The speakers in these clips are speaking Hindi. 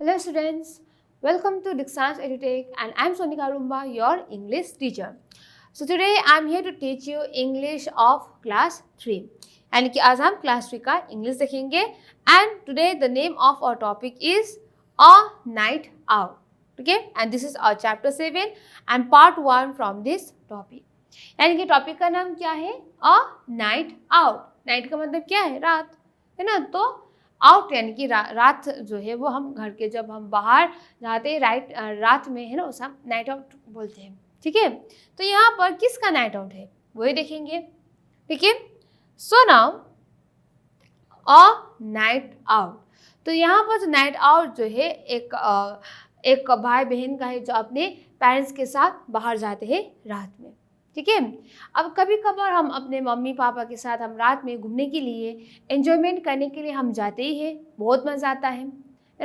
Hello students, welcome to Dixon's EduTech and I am Sonika Rumba, your English teacher. So today I am here to teach you English of class 3. यानी कि आज हम class 3 का English देखेंगे and today the name of our topic is A Night Out. Okay, and this is our chapter 7 and part 1 from this topic. यानी कि टॉपिक का नाम क्या है? A Night Out. नाइट का मतलब क्या है? रात, है ना? तो आउट यानी कि रात जो है वो हम घर के जब हम बाहर जाते हैं रात में, है ना, उसे हम नाइट आउट बोलते हैं. ठीक है, तो यहाँ पर किसका नाइट आउट है वही देखेंगे. ठीक है, so now a night out. तो यहाँ पर जो नाइट आउट जो है एक भाई बहन का है जो अपने पेरेंट्स के साथ बाहर जाते हैं रात में. ठीक है, अब कभी कभार हम अपने मम्मी पापा के साथ हम रात में घूमने के लिए एंजॉयमेंट करने के लिए हम जाते ही हैं, बहुत मज़ा आता है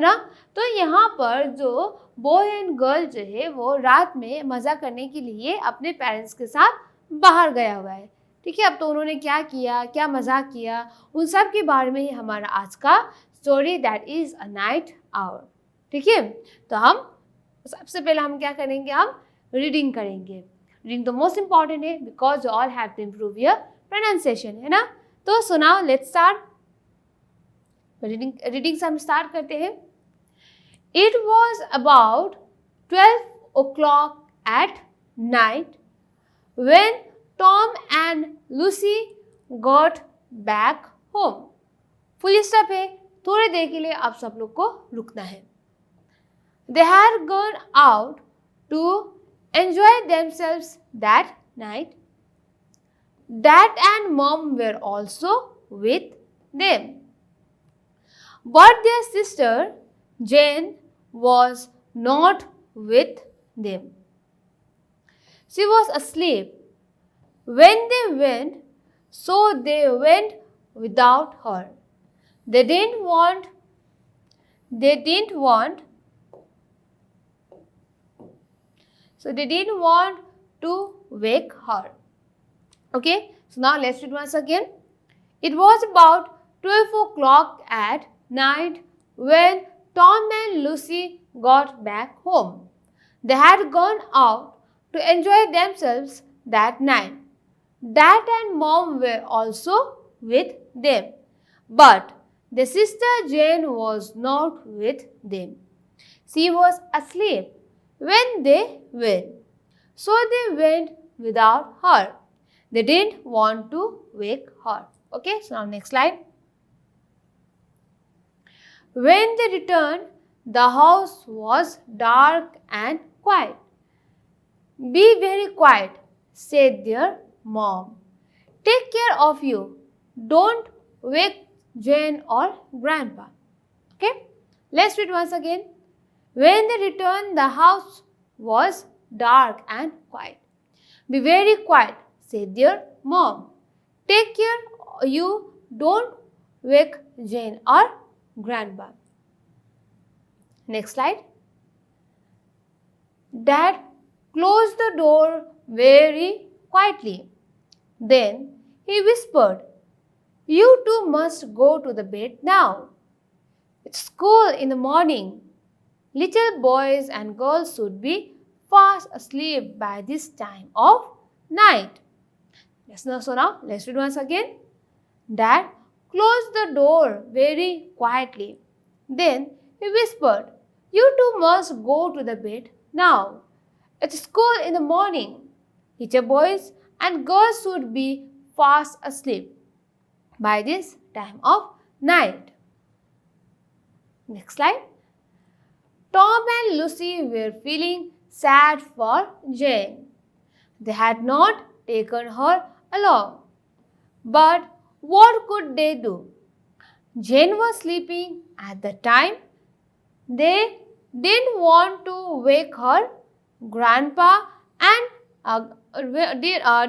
ना. तो यहाँ पर जो बॉय एंड गर्ल जो है वो रात में मज़ा करने के लिए अपने पेरेंट्स के साथ बाहर गया हुआ है. ठीक है, अब तो उन्होंने क्या किया, क्या मज़ा किया, उन सब के बारे में ही हमारा आज का story that is a night out. ठीक है, तो हम सबसे पहले हम क्या करेंगे, हम रीडिंग करेंगे. रीडिंग तो मोस्ट इंपॉर्टेंट है because all have to improve your pronunciation, है ना. तो so now let's start reading से हम स्टार्ट करते हैं. It was about 12 o'clock at night when Tom and Lucy got back home. Full stop है, थोड़ी देर के लिए आप सब लोग को रुकना है. They had gone out to enjoy themselves that night. Dad and Mom were also with them. But their sister Jane was not with them. She was asleep when they went, so they went without her. They didn't want So they didn't want to wake her. Okay, so now let's read once again. It was about 12 o'clock at night when Tom and Lucy got back home. They had gone out to enjoy themselves that night. Dad and Mom were also with them. But their sister Jane was not with them. She was asleep when they went, so they went without her. They didn't want to wake her. Okay, so now next slide. When they returned, the house was dark and quiet. Be very quiet, said their mom. Take care of you. Don't wake Jane or Grandpa. Okay, let's read once again. When they returned, the house was dark and quiet. Be very quiet, said their mom. Take care you don't wake Jane or Grandpa. Next slide. Dad closed the door very quietly. Then he whispered, "You two must go to the bed now. It's school in the morning. Little boys and girls should be fast asleep by this time of night." So now let's read once again. Dad closed the door very quietly. Then he whispered, "You two must go to the bed now. It's school in the morning. Little boys and girls should be fast asleep by this time of night." Next slide. Tom and Lucy were feeling sad for Jane. They had not taken her along. But what could they do? Jane was sleeping at the time. They didn't want to wake her grandpa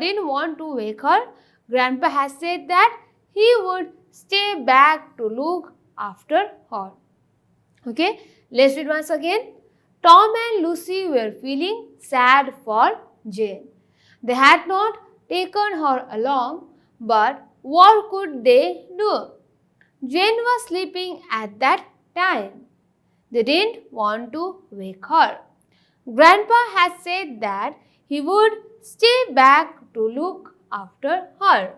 didn't want to wake her. Grandpa has said that he would stay back to look after her. Okay, let's read once again. Tom and Lucy were feeling sad for Jane. They had not taken her along, but what could they do? Jane was sleeping at that time. They didn't want to wake her. Grandpa had said that he would stay back to look after her.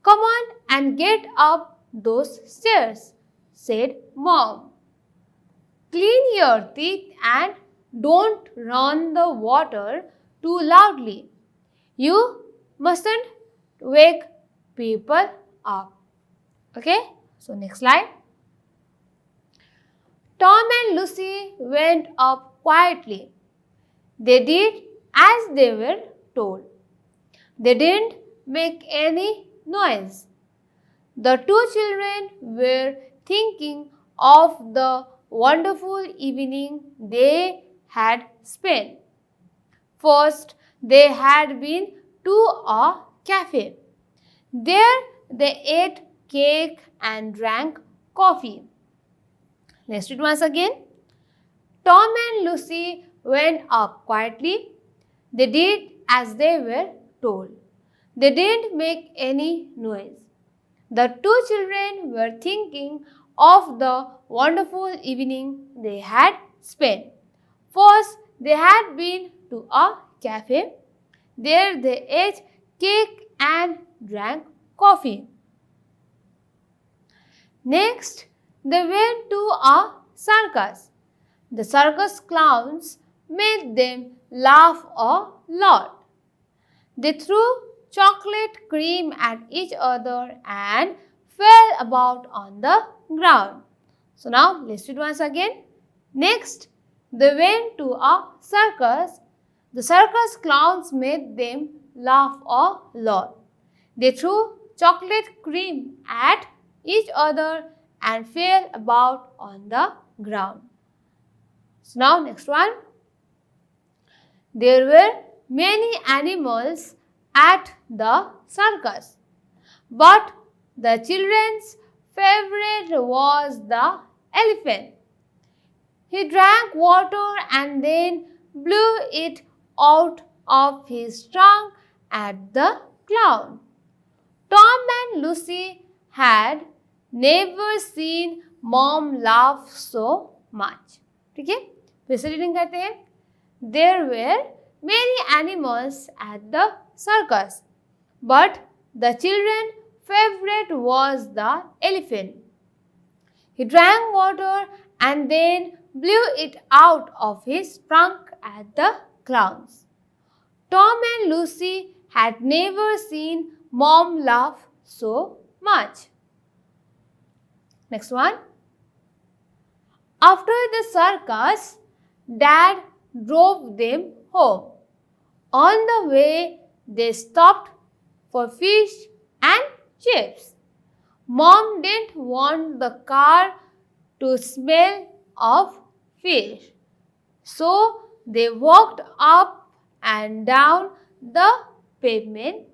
Come on and get up those stairs, said Mom. Clean your teeth and don't run the water too loudly. You mustn't wake people up. Okay, so next slide. Tom and Lucy went up quietly. They did as they were told. They didn't make any noise. The two children were thinking of the wonderful evening they had spent. First, they had been to a cafe. There, they ate cake and drank coffee. Let's read once again. Tom and Lucy went up quietly. They did as they were told. They didn't make any noise. The two children were thinking of the wonderful evening they had spent. First, they had been to a cafe. There they ate cake and drank coffee. Next, they went to a circus. The circus clowns made them laugh a lot. They threw chocolate cream at each other and fell about on the ground. So now let's read once again. Next, they went to a circus. The circus clowns made them laugh a lot. They threw chocolate cream at each other and fell about on the ground. So now next one. There were many animals at the circus, but the children's favorite was the elephant. He drank water and then blew it out of his trunk at the clown. Tom and Lucy had never seen Mom laugh so much. ठीक है, फिर से रीडिंग करते हैं. There were many animals at the circus, but the children's favorite was the elephant. He drank water and then blew it out of his trunk at the clowns. Tom and Lucy had never seen Mom laugh so much. Next one. After the circus, Dad drove them home. On the way, they stopped for fish and chips. Mom didn't want the car to smell of fish, so they walked up and down the pavement,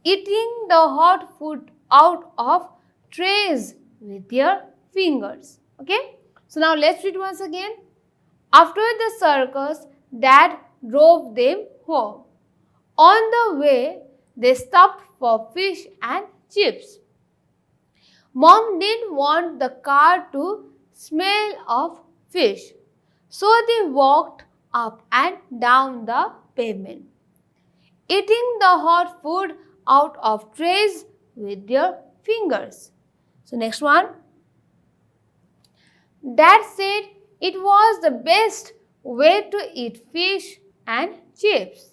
eating the hot food out of trays with their fingers. Okay, so now let's read once again. After the circus, Dad drove them home. On the way, they stopped for fish and chips. Mom didn't want the car to smell of fish, so they walked up and down the pavement, eating the hot food out of trays with their fingers. So next one. Dad said it was the best way to eat fish and chips.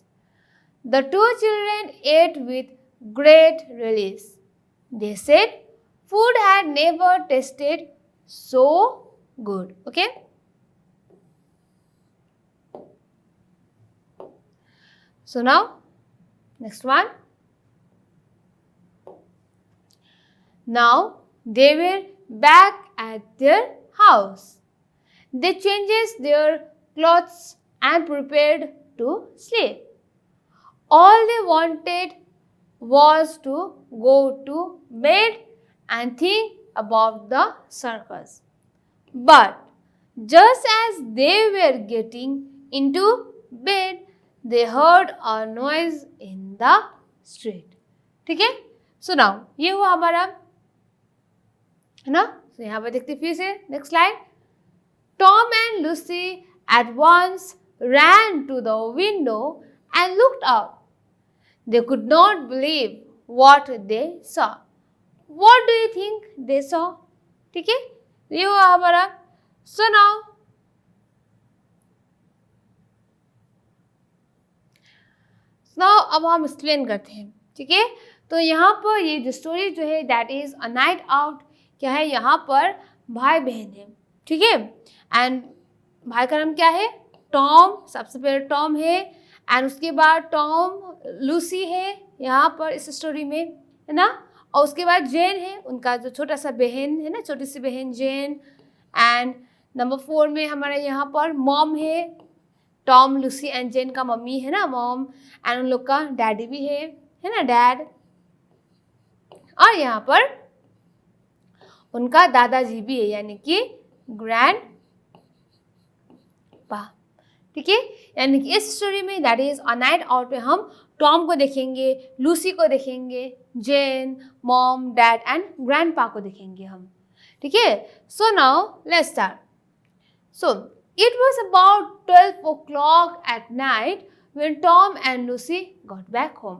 The two children ate with great relish. They said food had never tasted so good. Okay. So now, next one. Now they were back at their house. They changed their clothes and prepared to sleep. All they wanted was to go to bed and think about the circus. But just as they were getting into bed, they heard a noise in the street. ठीक है? So now ये हुआ हमारा, है ना, तो यहाँ पर देखते फिर से next slide. Tom and Lucy at once ran to the window and looked out. They could not believe what they saw. What do you think they saw? ठीक है, ये हुआ हमारा सुनाओ। सुनाओ अब हम एक्सप्लेन करते हैं। ठीक है, तो यहाँ पर ये जो स्टोरी जो है that is a night out, क्या है, यहाँ पर भाई बहन है। ठीक है, एंड भाई का नाम क्या है, टॉम, सबसे पहले टॉम है, एंड उसके बाद टॉम लूसी है यहाँ पर इस स्टोरी में, है ना, और उसके बाद जेन है, उनका जो छोटा सा बहन है ना, छोटी सी बहन जेन, एंड नंबर 4 में हमारा यहाँ पर मॉम है, टॉम लूसी एंड जेन का मम्मी है ना, मॉम, एंड उन लोग का डैडी भी है ना, डैड, और यहाँ पर उनका दादाजी भी है यानी कि ग्रैंड पा। ठीक है, यानी कि इस स्टोरी में that is a night out में हम टॉम को देखेंगे, लूसी को देखेंगे, जेन, मॉम, डैड एंड ग्रैंडपा को देखेंगे हम। ठीक है, so now let's start. So it was about 12 o'clock at night when Tom and Lucy got back home.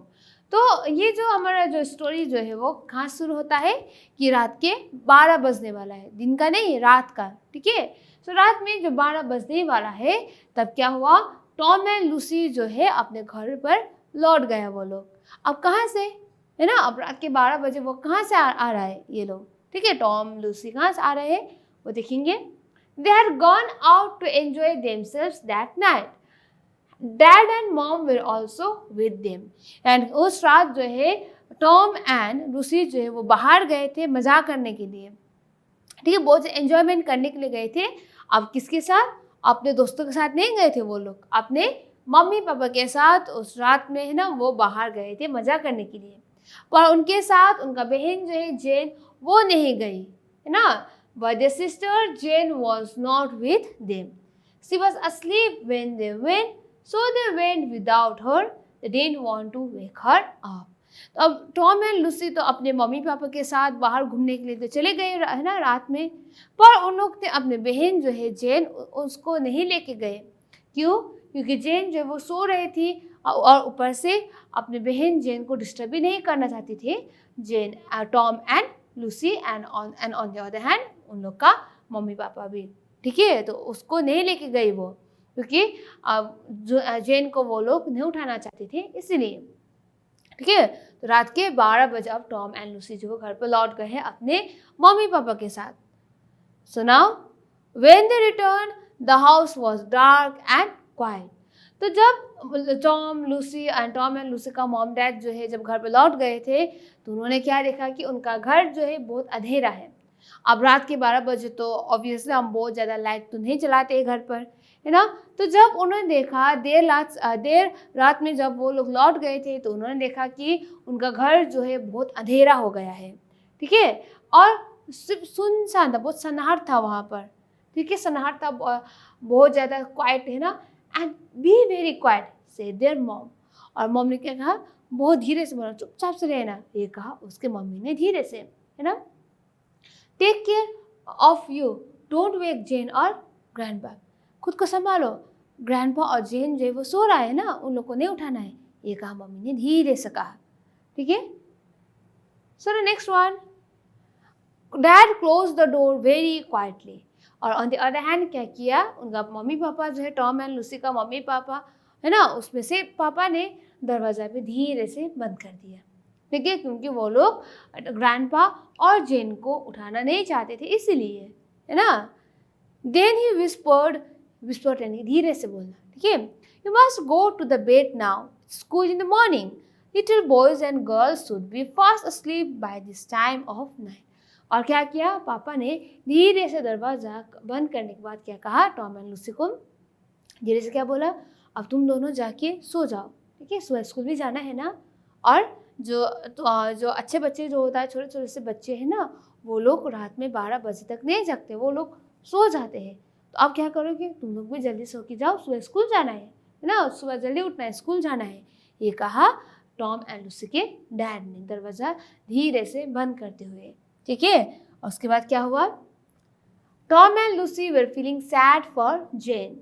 तो ये जो हमारा जो स्टोरी जो है वो कहाँ शुरू होता है कि रात के 12 बजने वाला है, दिन का नहीं, रात का। ठीक है, तो रात में जो 12 बजने वाला है तब क्या हुआ, टॉम एंड लूसी जो है अपने घर पर लौट गया वो लोग। अब कहाँ से, है ना, अब रात के 12 बजे वो कहाँ से आ रहा है ये लोग। ठीक है, टॉम लूसी कहाँ से आ रहे हैं वो देखेंगे। They had gone out to enjoy themselves that night. Dad and mom were also with them. And उस रात जो है टॉम एंड लूसी जो है वो बाहर गए थे मज़ा करने के लिए। ठीक है, बहुत एंजॉयमेंट करने के लिए गए थे। अब किसके साथ, अपने दोस्तों के साथ नहीं गए थे वो लोग, अपने मम्मी पापा के साथ उस रात में, है ना, वो बाहर गए थे मज़ा करने के लिए। पर उनके साथ उनका बहन जो है जेन वो नहीं गई, है ना, but their sister Jane was not with them. She was asleep when they went, so they went without her. They didn't want to wake her up. तो अब टॉम एंड लूसी तो अपने मम्मी पापा के साथ बाहर घूमने के लिए तो चले गए, है ना, रात में, पर उन लोग ने अपने बहन जो है जेन उसको नहीं लेके गए। क्यों, क्योंकि जेन जो वो सो रही थी और ऊपर से अपने बहन जेन को डिस्टर्ब भी नहीं करना चाहती थी Jane, Tom and Lucy, and on the other hand उन लोग का मम्मी पापा भी। ठीक है, तो उसको नहीं लेके गई वो, क्योंकि जो जेन को वो लोग नहीं उठाना चाहते थे इसलिए। ठीक है, तो रात के 12 बजे अब टॉम एंड लूसी जो घर पर लौट गए हैं अपने मम्मी पापा के साथ। So now when they return the house was dark and quite. तो जब टॉम एंड लूसी का मॉम डैड जो है जब घर पर लौट गए थे तो उन्होंने क्या देखा कि उनका घर जो है बहुत अंधेरा है। अब रात के 12 बजे तो ऑब्वियसली हम बहुत ज़्यादा लाइट तो नहीं चलाते घर पर, है ना। तो जब उन्होंने देखा देर रात में जब वो लोग लौट गए थे तो उन्होंने देखा कि उनका घर जो है बहुत अंधेरा हो गया है। ठीक है, और सिर्फ सुनसान था, बहुत सन्नाहट था वहाँ पर। ठीक है, सन्नाहट था, बहुत ज़्यादा क्वाइट, है ना। एंड बी वेरी क्वाइट से देयर मॉम। और मॉम ने क्या कहा, बहुत धीरे से बोला, चुपचाप से रहना, ये कहा उसके मम्मी ने धीरे से, है ना। Take care of you, don't wake Jane और ग्रैंडपा, खुद को संभालो, ग्रैंडपा और जेन जो वो सो रहा है ना, उन लोग को नहीं उठाना है, ये कहा मम्मी ने धीरे से कहा। ठीक है, so the next one, dad close the door very quietly. और ऑन द अदर हैंड क्या किया, उनका मम्मी पापा जो है, टॉम एंड लूसी का मम्मी पापा, है ना, उसमें से पापा ने दरवाज़ा पे धीरे से बंद कर दिया। ठीक है, क्योंकि वो लोग ग्रैंडपा और जेन को उठाना नहीं चाहते थे इसीलिए, है ना। देन ही विस्पर्ड यानी धीरे से बोलना। ठीक है, you must go to the bed now, school in the morning, little boys and girls should be fast asleep by this time of night. और क्या किया, पापा ने धीरे से दरवाज़ा बंद करने के बाद क्या कहा, टॉम एंड लूसी को धीरे से क्या बोला, अब तुम दोनों जाके सो जाओ। ठीक है, सुबह स्कूल भी जाना है ना। और जो अच्छे बच्चे जो होता है, छोटे छोटे से बच्चे हैं ना, वो लोग रात में 12 बजे तक नहीं जगते, वो लोग सो जाते हैं। तो अब क्या करोगे, तुम लोग भी जल्दी सो के जाओ, सुबह स्कूल जाना है ना, सुबह जल्दी उठना है, स्कूल जाना है, ये कहा टॉम एंड लूसी के डैड ने दरवाज़ा धीरे से बंद करते हुए। ठीक है, और उसके बाद क्या हुआ, Tom and Lucy were feeling sad for Jane.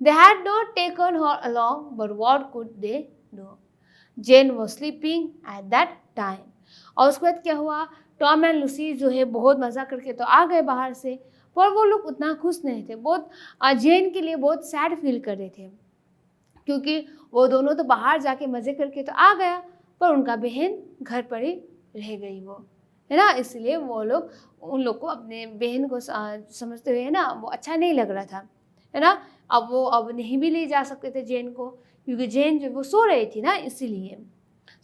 They had not taken her along, but what could they do? Jane was sleeping at that time. और उसके बाद क्या हुआ, टॉम एंड लूसी जो है बहुत मज़ा करके तो आ गए बाहर से, पर वो लोग उतना खुश नहीं थे, बहुत जेन के लिए बहुत सैड फील कर रहे थे, क्योंकि वो दोनों तो बाहर जाके मज़े करके तो आ गया, पर उनका बहन घर पर ही रह गई वो, है ना। इसलिए वो लोग उन लोग को अपने बहन को समझते हुए, है ना, वो अच्छा नहीं लग रहा था, है ना। अब वो अब नहीं भी ले जा सकते थे जेन को, क्योंकि जेन जो वो सो रही थी ना, इसीलिए।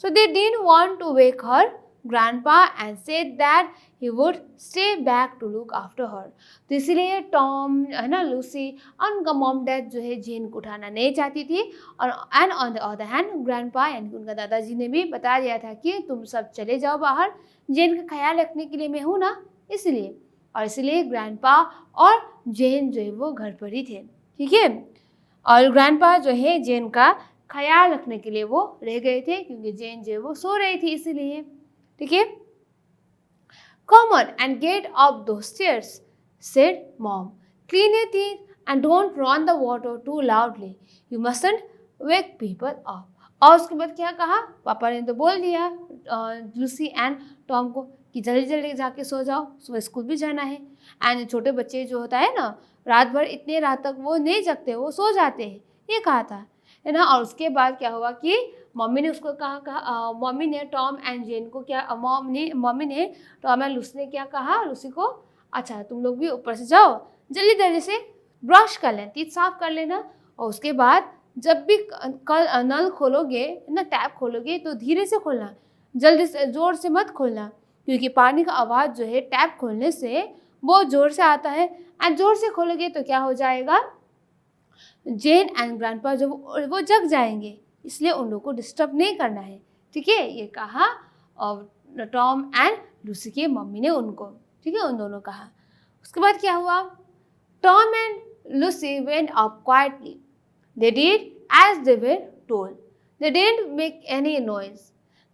So they didn't want to wake her grandpa and said that he would stay back to look after her. तो इसीलिए टॉम, है ना, लूसी और उनका मॉम डैड जो है जेन को उठाना नहीं चाहती थी, और and on the other hand grandpa यानी कि उनका दादाजी ने भी बता दिया था कि तुम सब चले जाओ बाहर, जेन का ख्याल रखने के लिए मैं हूँ ना, इसलिए। और इसलिए ग्रैंडपा और जेन जो है वो घर पर ही थे, ठीक है। और ग्रैंडपा जो है जेन का ख्याल रखने के लिए वो रह गए थे, क्योंकि जेन जो है वो सो रही थी, इसीलिए, ठीक है। Come on and get up those stairs, said Mom. Clean your teeth and don't run the water too loudly. You mustn't wake people up. और उसके बाद क्या कहा, पापा ने तो बोल दिया लूसी एंड टॉम को कि जल्दी जल्दी जाके सो जाओ, सुबह स्कूल भी जाना है। एंड छोटे बच्चे जो होता है ना, रात भर इतने रात तक वो नहीं जगते, वो सो जाते हैं, ये कहा था, है ना। और उसके बाद क्या हुआ कि मम्मी ने उसको कहा मम्मी ने टॉम एंड जेन को क्या, मम्मी ने टॉम एंड लूसी ने क्या कहा लूसी को, अच्छा तुम लोग भी ऊपर से जाओ, जल्दी जल्दी से ब्रश कर लें, टीथ साफ कर लेना, और उसके बाद जब भी कल नल खोलोगे ना, टैप खोलोगे तो धीरे से खोलना, जल्दी से ज़ोर से मत खोलना, क्योंकि पानी का आवाज़ जो है टैप खोलने से बहुत ज़ोर से आता है, एंड ज़ोर से खोलोगे तो क्या हो जाएगा, जेन एंड ग्रैंडपा जो वो जग जाएंगे, इसलिए उन लोगों को डिस्टर्ब नहीं करना है, ठीक है। ये कहा और टॉम एंड लूसी के मम्मी ने उनको, ठीक है, उन दोनों कहा। उसके बाद क्या हुआ, Tom and Lucy went up quietly, they did as they were told, they didn't make any noise,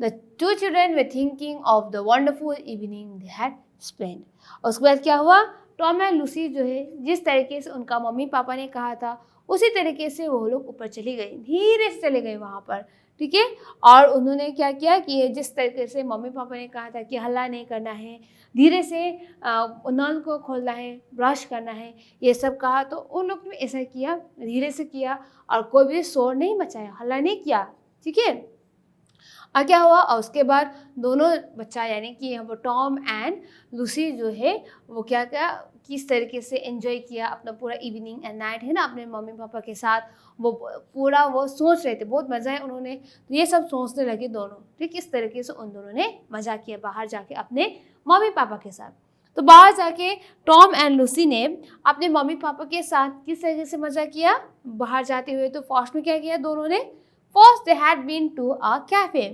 the two children were thinking of the wonderful evening they had spend. और उसके बाद क्या हुआ, टॉम एंड लूसी जो है जिस तरीके से उनका मम्मी पापा ने कहा था उसी तरीके से वो लोग ऊपर चली गई, धीरे से चले गए वहाँ पर, ठीक है। और उन्होंने क्या किया कि जिस तरीके से मम्मी पापा ने कहा था कि हल्ला नहीं करना है, धीरे से नल को खोलना है, ब्रश करना है, ये सब कहा, तो उन लोग ने ऐसा किया, धीरे से किया, और कोई भी शोर नहीं मचाया, हल्ला नहीं किया, ठीक है। और क्या हुआ, और उसके बाद दोनों बच्चा यानी कि वो टॉम एंड लूसी जो है वो क्या क्या किस तरीके से एंजॉय किया अपना पूरा इवनिंग एंड नाइट, है ना, अपने मम्मी पापा के साथ, वो पूरा वो सोच रहे थे, बहुत मज़ा है उन्होंने, तो ये सब सोचने लगे दोनों, ठीक। इस तरीके से उन दोनों ने मज़ा किया बाहर जाके अपने मम्मी पापा के साथ। तो बाहर जाके टॉम एंड लूसी ने अपने मम्मी पापा के साथ किस तरीके से मज़ा किया बाहर जाते हुए, तो फर्स्ट में क्या किया दोनों ने, first they had been to a cafe,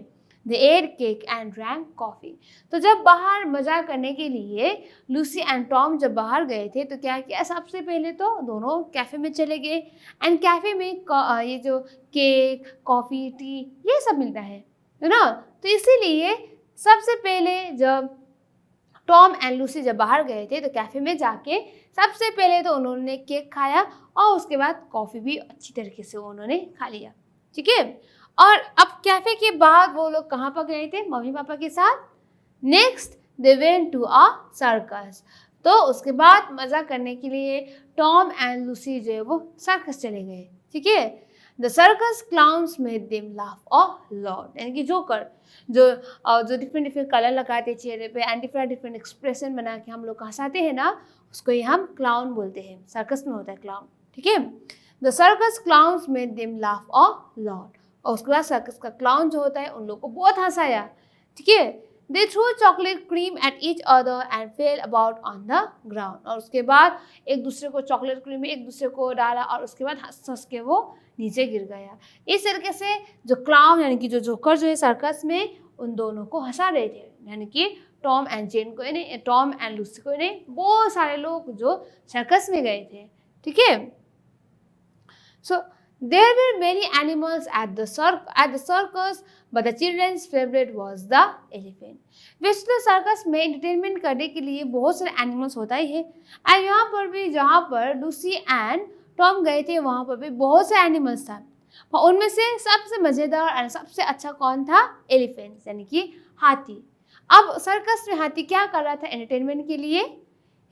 they ate cake and drank coffee. तो जब बाहर मज़ा करने के लिए लूसी एंड टॉम जब बाहर गए थे तो क्या किया, सबसे पहले तो दोनों कैफ़े में चले गए, एंड कैफ़े में ये जो केक कॉफ़ी टी ये सब मिलता है ना। तो इसीलिए सबसे पहले जब टॉम एंड लूसी जब बाहर गए थे तो कैफ़े में जाके सबसे पहले तो उन्होंने केक खाया, और उसके बाद कॉफ़ी भी अच्छी तरीके से उन्होंने खा लिया, ठीक है। और अब कैफ़े के बाद वो लोग कहाँ पर गए थे मम्मी पापा के साथ, next they went to a circus. तो उसके बाद मज़ा करने के लिए टॉम एंड लूसी जो है वो सर्कस चले गए, ठीक है। The circus clowns made them laugh a lot, यानी कि जोकर जो डिफरेंट डिफरेंट कलर लगाते चेहरे पे एंड डिफरेंट डिफरेंट एक्सप्रेशन बना के हम लोग हंसाते हैं ना, उसको ही हम क्लाउन बोलते हैं, सर्कस में होता है क्लाउन, ठीक है। The circus clowns made them laugh a lot, और उसके बाद सर्कस का क्लाउन जो होता है उन लोग को बहुत हंसाया, ठीक है। They threw chocolate cream at each other and fell about on the ground, और उसके बाद एक दूसरे को चॉकलेट क्रीम में एक दूसरे को डाला, और उसके बाद हंस हंस के वो नीचे गिर गया। इस तरीके से जो क्लाउन यानी कि जो जोकर जो है सर्कस में उन दोनों को हंसा रहे थे, यानी कि टॉम एंड जेन को नहीं, टॉम एंड लूसी को नहीं, बहुत सारे लोग जो सर्कस में गए थे, ठीक है। सो There were many animals at the circus, but the children's favorite was the elephant. वैसे तो सर्कस में एंटरटेनमेंट करने के लिए बहुत सारे एनिमल्स होता ही है, और यहाँ पर भी जहाँ पर लूसी एंड टॉम गए थे वहाँ पर भी बहुत से एनिमल्स था, और उनमें से सबसे मज़ेदार और सबसे अच्छा कौन था? एलिफेंट, यानी कि हाथी। अब सर्कस में हाथी क्या कर रहा था एंटरटेनमेंट के लिए?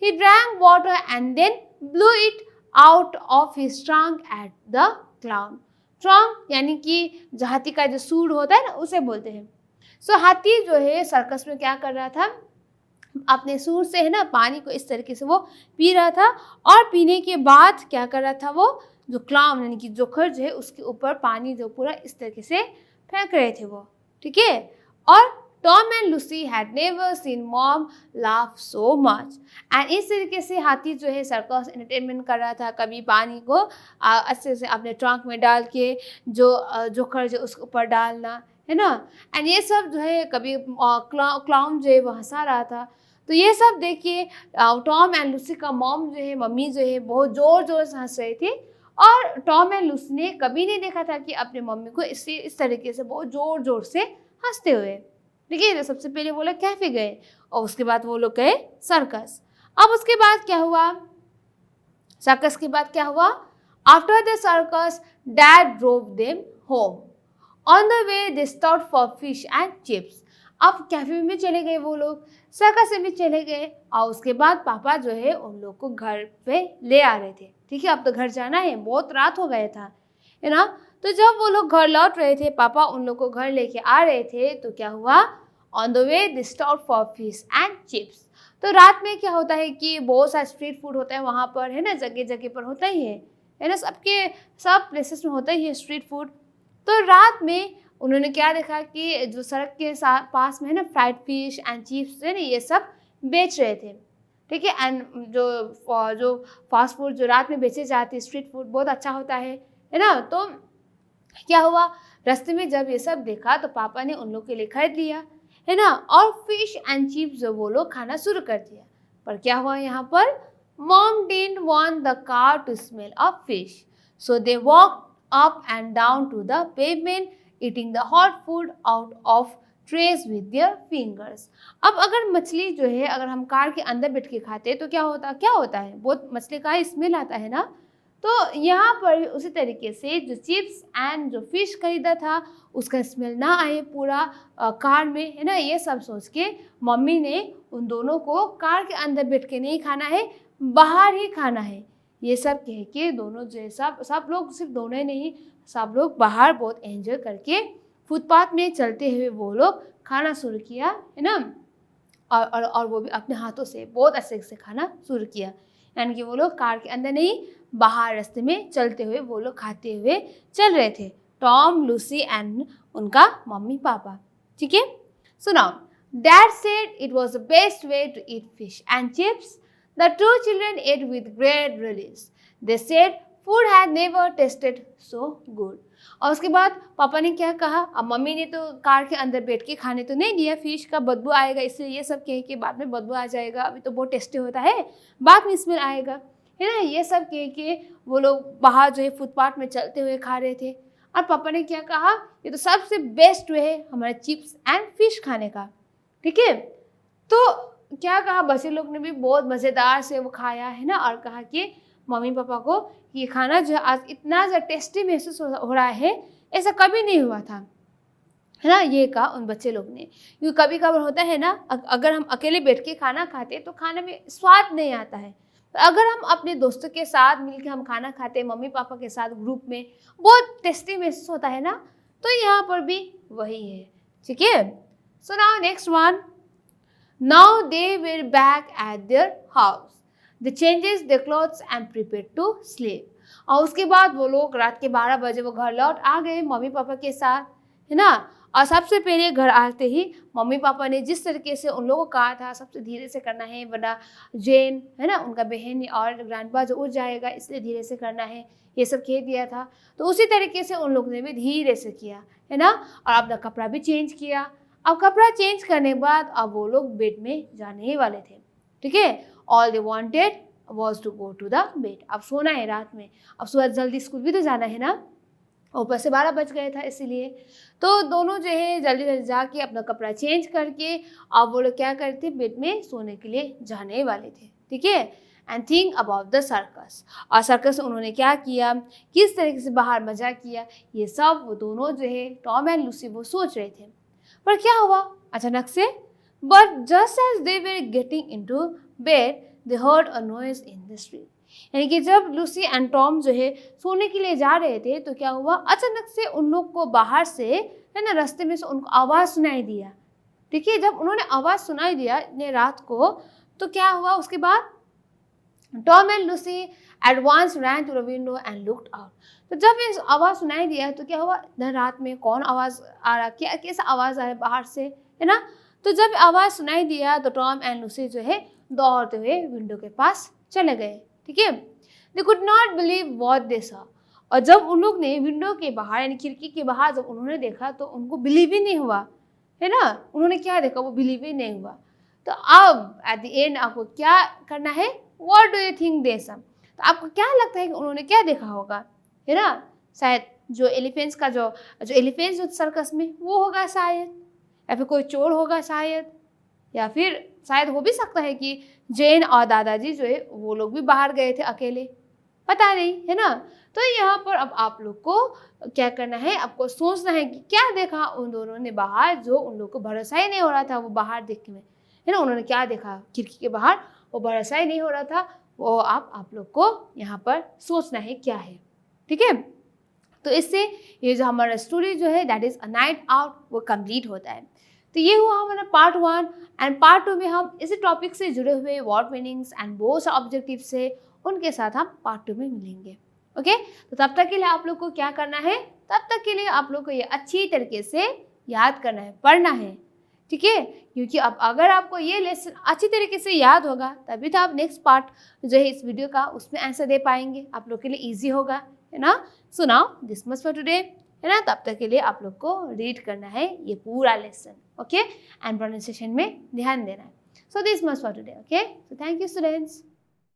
He drank water and then blew it out of his trunk at the clown. Trunk यानी कि जो हाथी का जो सूंड होता है ना, उसे बोलते हैं। सो हाथी जो है सर्कस में क्या कर रहा था? अपने सूंड से है ना पानी को इस तरीके से वो पी रहा था, और पीने के बाद क्या कर रहा था? वो जो क्लाउन यानी कि जोकर जो है उसके ऊपर पानी जो पूरा इस तरीके से फेंक रहे थे वो, ठीक है। और Tom and Lucy had never seen mom laugh so much, and इस तरीके से हाथी जो है सर्कस एंटरटेनमेंट कर रहा था, कभी पानी को अच्छे से अपने ट्रंक में डाल के जो जोकर जो उसके ऊपर डालना, है ना, एंड ये सब जो है कभी क्लाउन जो है वो हंसा रहा था। तो ये सब देखिए टॉम एंड लूसी का मॉम जो है, मम्मी जो है, बहुत ज़ोर ज़ोर से हंस रही थी, और टॉम एंड लूसी ने कभी नहीं देखा था कि अपने मम्मी को इस तरीके से बहुत ज़ोर ज़ोर से हंसते हुए। देखिए, तो सबसे पहले वो लोग कैफे गए, और उसके बाद वो लोग गए सर्कस। अब उसके बाद क्या हुआ? सर्कस के बाद क्या हुआ? After the circus dad drove them home. On the way they stopped for fish and chips. अब कैफे में चले गए वो लोग, सर्कस में भी चले गए, और उसके बाद पापा जो है उन लोग को घर पे ले आ रहे थे। ठीक है, अब तो घर जाना है, बहुत रात हो गया था, है ना। तो जब वो लोग घर लौट रहे थे, पापा उन लोग को घर लेके आ रहे थे, तो क्या हुआ? On the way they stopped for fish and chips. तो रात में क्या होता है कि बहुत सारा स्ट्रीट फूड होता है वहाँ पर, है ना, जगह जगह पर होता ही है ना, सब प्लेसेस में होता ही है स्ट्रीट फूड। तो रात में उन्होंने क्या देखा कि जो सड़क के पास में है ना, फ्राइड फिश एंड चिप्स है ना, ये सब बेच रहे थे, ठीक है। एंड जो फास्ट फूड जो रात में बेचे जाते हैं, स्ट्रीट फूड बहुत अच्छा होता है ना। तो क्या हुआ? रास्ते में जब ये सब देखा तो पापा ने उन लोग के लिए खरीद लिया, है ना, और फिश एंड चिप्स जो वो लोग खाना शुरू कर दिया। पर क्या हुआ यहाँ पर? Mom didn't want the car to smell of fish, so they walked up and down to the pavement eating the hot food out of trays with their fingers. अब अगर मछली जो है अगर हम कार के अंदर बैठ के खाते हैं तो क्या होता है? बहुत मछली का स्मेल आता है ना। तो यहाँ पर उसी तरीके से जो चिप्स एंड जो फिश खरीदा था उसका स्मेल ना आए पूरा कार में, है ना। ये सब सोच के मम्मी ने उन दोनों को कार के अंदर बैठ के नहीं खाना है, बाहर ही खाना है, ये सब कह के दोनों जो है सब लोग, सिर्फ दोनों ही नहीं, सब लोग बाहर बहुत एंजॉय करके फुटपाथ में चलते हुए वो लोग खाना शुरू किया, है ना। और वो भी अपने हाथों से बहुत अच्छे से खाना शुरू किया, यानी कि वो लोग कार के अंदर नहीं, बाहर रास्ते में चलते हुए वो लोग खाते हुए चल रहे थे, टॉम, लूसी एंड उनका मम्मी पापा, ठीक है। So now dad said it was the best way to eat fish and chips. The two children ate with great relish. They said food had never tasted so good. और उसके बाद पापा ने क्या कहा? अब मम्मी ने तो कार के अंदर बैठ के खाने तो नहीं दिया, फिश का बदबू आएगा इसलिए ये सब कह के बाद में बदबू आ जाएगा, अभी तो बहुत टेस्टी होता है, बाद में स्मेल आएगा, है ना। ये सब कह के वो लोग बाहर जो है फुटपाथ में चलते हुए खा रहे थे। और पापा ने क्या कहा? ये तो सबसे बेस्ट वे है हमारे चिप्स एंड फिश खाने का, ठीक है। तो क्या कहा? बच्चे लोग ने भी बहुत मज़ेदार से वो खाया, है ना, और कहा कि मम्मी पापा को ये खाना जो आज इतना ज़्यादा टेस्टी महसूस हो रहा है, ऐसा कभी नहीं हुआ था, है ना। ये कहा उन बच्चे लोग ने, क्योंकि कभी कभार होता है ना, अगर हम अकेले बैठ के खाना खाते तो खाने में स्वाद नहीं आता है, अगर हम अपने दोस्तों के साथ मिलकर हम खाना खाते हैं, मम्मी पापा के साथ ग्रुप में, बहुत टेस्टी महसूस होता है ना। तो यहाँ पर भी वही है, ठीक है। So now next one. Now they were back at their house. They changes their clothes and prepare to sleep. और उसके बाद वो लोग रात के 12 बजे वो घर लौट आ गए मम्मी पापा के साथ, है ना। और सबसे पहले घर आते ही मम्मी पापा ने जिस तरीके से उन लोगों को कहा था सबसे धीरे से करना है, वरना जेन, है ना, उनका बहन और ग्रैंडपा जो उठ जाएगा, इसलिए धीरे से करना है, ये सब कह दिया था। तो उसी तरीके से उन लोगों ने भी धीरे से किया, है ना। और अपना कपड़ा भी चेंज किया। अब कपड़ा चेंज करने के बाद अब वो लोग बेड में जाने ही वाले थे, ठीक है। All they wanted was to go to the bed. अब सोना है रात में, अब सुबह जल्दी स्कूल भी तो जाना है ना, ऊपर से 12 बज गया था इसीलिए। तो दोनों जो है जल्दी जल्दी जाके अपना कपड़ा चेंज करके अब वो लोग क्या करते बेड में सोने के लिए जाने वाले थे, ठीक है। And think about the circus, और सर्कस उन्होंने क्या किया, किस तरीके से बाहर मजा किया, ये सब वो दोनों जो है टॉम एंड लूसी वो सोच रहे थे। पर क्या हुआ अचानक से, but just as they were getting into bed they heard a noise in the street. यानी कि जब लूसी एंड टॉम जो है सोने के लिए जा रहे थे तो क्या हुआ, अचानक से उन लोग को बाहर से है ना रास्ते में से उनको आवाज़ सुनाई दिया, ठीक है। जब उन्होंने आवाज़ सुनाई दिया इतने रात को तो क्या हुआ, उसके बाद Tom and Lucy at once ran to the window and looked out. तो जब ये आवाज़ सुनाई दिया तो क्या हुआ, इतने रात में कौन आवाज़ आ रहा, क्या कैसा आवाज़ आ रहा है बाहर से, है ना। तो जब आवाज़ सुनाई दिया तो टॉम एंड लूसी जो है दौड़ते हुए विंडो के पास चले गए, ठीक है। They could not believe what they saw, और जब उन लोग ने विंडो के बाहर यानी खिड़की के बाहर जब उन्होंने देखा तो उनको बिलीव ही नहीं हुआ, है ना। उन्होंने क्या देखा वो बिलीव ही नहीं हुआ। तो अब एट द एंड आपको क्या करना है, what do you think they some, तो आपको क्या लगता है कि उन्होंने क्या देखा होगा, है ना। शायद जो एलिफेंट्स का जो एलिफेंट्स जो सर्कस में वो होगा शायद, या फिर कोई चोर होगा शायद, या फिर शायद हो भी सकता है कि जेन और दादाजी जो है वो लोग भी बाहर गए थे अकेले, पता नहीं, है ना। तो यहाँ पर अब आप लोग को क्या करना है, आपको सोचना है कि क्या देखा उन दोनों ने बाहर, जो उन लोग को भरोसा ही नहीं हो रहा था वो बाहर देखने में, है ना। उन्होंने क्या देखा खिड़की के बाहर, वो भरोसा ही नहीं हो रहा था, वो आप लोग को यहाँ पर सोचना है क्या है, ठीक है। तो इससे ये जो हमारा स्टोरी जो है that is a night out वो कंप्लीट होता है। तो ये हुआ हमारा पार्ट 1 एंड पार्ट 2 में हम इसी टॉपिक से जुड़े हुए वर्ड मीनिंग्स एंड बहुत सारे ऑब्जेक्टिव से उनके साथ हम पार्ट 2 में मिलेंगे, ओके। तो तब तक के लिए आप लोग को क्या करना है, तब तक के लिए आप लोग को ये अच्छी तरीके से याद करना है, पढ़ना है, ठीक है। क्योंकि अब अगर आपको ये लेसन अच्छी तरीके से याद होगा तभी तो आप नेक्स्ट पार्ट जो है इस वीडियो का उसमें आंसर दे पाएंगे, आप लोग के लिए ईजी होगा, है ना। So now this much for today, है ना। तब तक के लिए आप लोग को रीड करना है ये पूरा लेसन, ओके, एंड प्रोनाउंसिएशन में ध्यान देना है। So this much for today, okay. So thank you students.